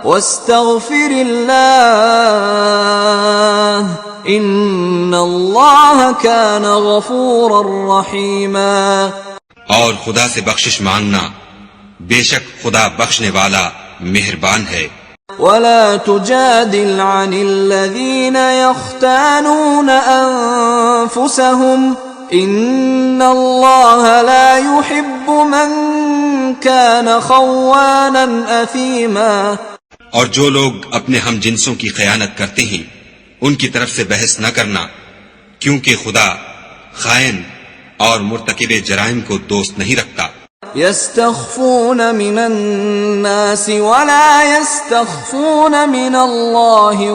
واستغفر اللہ ان اللہ کان غفورا رحیما، اور خدا سے بخشش مانگنا، بے شک خدا بخشنے والا مہربان ہے۔ ولا تجادل عن الذين يختانون أنفسهم إن الله لا يحب من كان خوانا أثيما، اور جو لوگ اپنے ہم جنسوں کی خیانت کرتے ہیں ان کی طرف سے بحث نہ کرنا، کیونکہ خدا خائن اور مرتکب جرائم کو دوست نہیں رکھتا۔ يستخفون من الناس ولا يستخفون من الله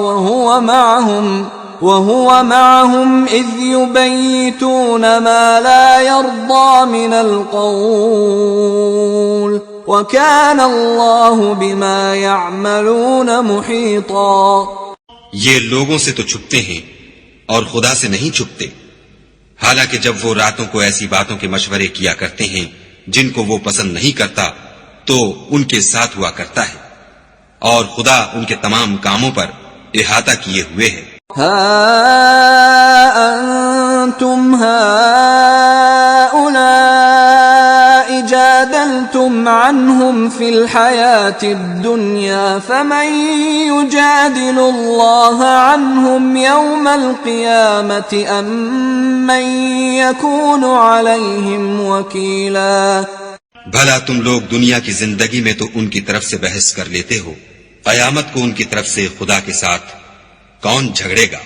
وهو معهم إذ يبيتون ما لا يرضى من القول وكان الله بما يعملون محيطا۔ یہ لوگوں سے تو چھپتے ہیں اور خدا سے نہیں چھپتے، حالانکہ جب وہ راتوں کو ایسی باتوں کے مشورے کیا کرتے ہیں جن کو وہ پسند نہیں کرتا تو ان کے ساتھ ہوا کرتا ہے، اور خدا ان کے تمام کاموں پر احاطہ کیے ہوئے ہے۔ ہا انتم هؤلاء جادلتم عنهم في الحياة الدنيا فمن يجادل الله عنهم يوم القيامة أم من يكون عليهم وكيلا۔ بھلا تم لوگ دنیا کی زندگی میں تو ان کی طرف سے بحث کر لیتے ہو، قیامت کو ان کی طرف سے خدا کے ساتھ کون جھگڑے گا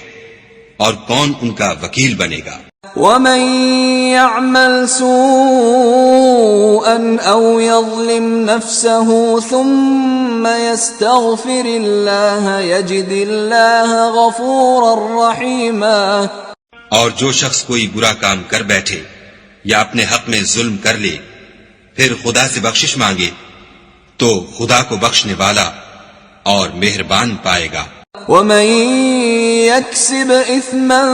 اور کون ان کا وکیل بنے گا؟ ومن يعمل سوءا او يظلم نفسه ثم يستغفر الله يجد الله غفورا رحيما، اور جو شخص کوئی برا کام کر بیٹھے یا اپنے حق میں ظلم کر لے پھر خدا سے بخشش مانگے تو خدا کو بخشنے والا اور مہربان پائے گا۔ ومن يكسب اثما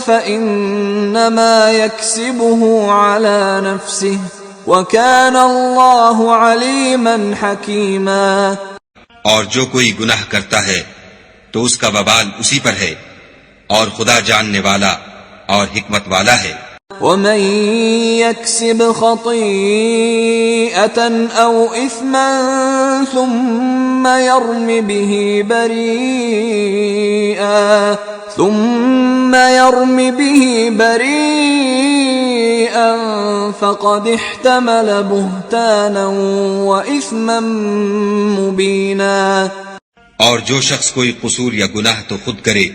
فانما يكسبه على نفسه وكان الله عليما حكيما، اور جو کوئی گناہ کرتا ہے تو اس کا وبال اسی پر ہے، اور خدا جاننے والا اور حکمت والا ہے۔ ومن يكسب خطيئة أو إثما ثم يرم به بريئا فقد احتمل بهتانا وإثما مبينا، اور جو شخص کوئی قصور یا گناہ تو خود کرے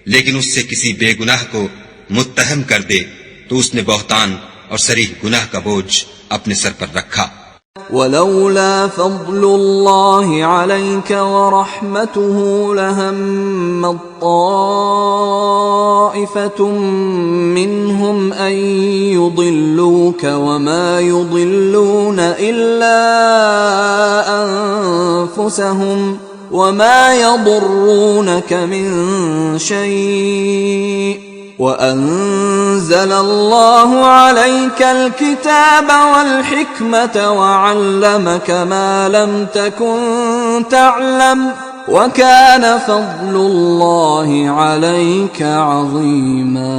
لیکن اس سے کسی بے گناہ کو متہم کر دے تو اس نے بہتان اور صریح گناہ کا بوجھ اپنے سر پر رکھا۔ ولولا فضل الله عليك ورحمته لهم طائفة منهم أن يضلوك وما يضلون إلا أنفسهم وما يضرونك من شيء وأنزل الله عليك الكتاب والحكمة وعلمك ما لم تكن تعلم وكان فضل الله عليك عظيما۔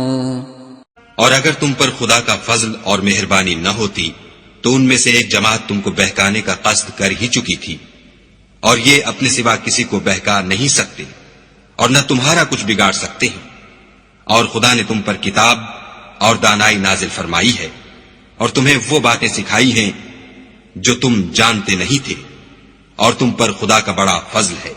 اور اگر تم پر خدا کا فضل اور مہربانی نہ ہوتی تو ان میں سے ایک جماعت تم کو بہکانے کا قصد کر ہی چکی تھی، اور یہ اپنے سوا کسی کو بہکا نہیں سکتے اور نہ تمہارا کچھ بگاڑ سکتے ہیں، اور خدا نے تم پر کتاب اور دانائی نازل فرمائی ہے اور تمہیں وہ باتیں سکھائی ہیں جو تم جانتے نہیں تھے، اور تم پر خدا کا بڑا فضل ہے۔